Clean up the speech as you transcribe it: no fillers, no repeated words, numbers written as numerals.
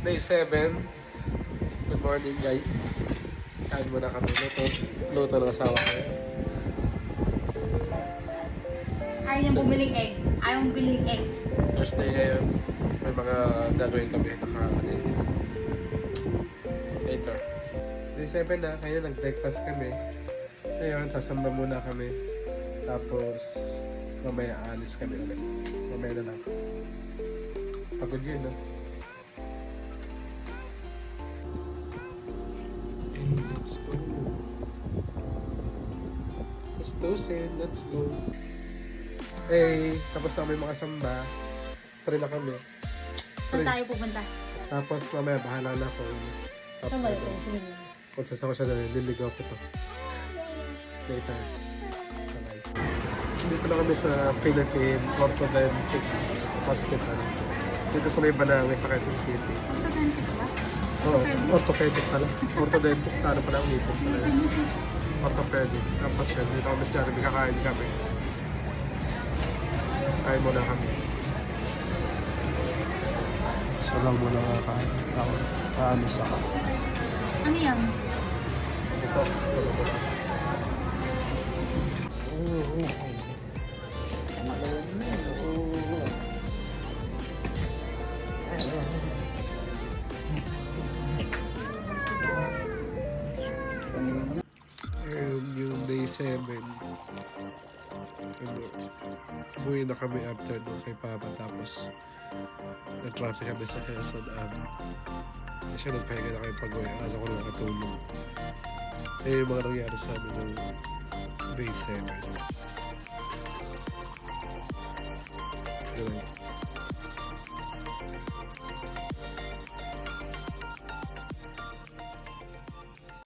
Day 7. Good morning guys. Kain muna kami. Luto ng asawa ko. Ayaw niyang bumiling egg. Ayaw mong biling egg. Thursday ngayon. May mga gagawin kami. Later. Day 7 na. Kaya nag-breakfast kami. Ngayon, sasamba muna kami. Tapos, mamaya alis kami ulit. Mamaya na lang. Pagod yun, no? Let's go. Let's go. Hey, tapos na kami makasamba. Try na kami. Saan tayo pupunta? Tapos mamaya bahala na ako. Saan ba ito? Kung saan ko siya na liligaw ko to. Later. Bye. Dito na kami sa Philippine Orthodontic Hospital. Dito sa may Banangay sa Quezon City. Orthodontic ba? Oo, orthopedic pala. Orthodontic sa ano pala ang ngipin pala. Orthopedic. Tapos yun, dito kami sa Jollibee, kakain kami. Kain muna kami. Siya lang muna kakain. Ako, kaamis ako. Ano yan? Ito, ito muna. Yung day 7, umuwi na kami after doon kay Papa, tapos nag-traffic kami sa Quezon. Kasi nagpahinga na kayo pag-uwi, ano ko lang nakatulog. Yung mga nangyari sa amin ng day 7. Yun lang.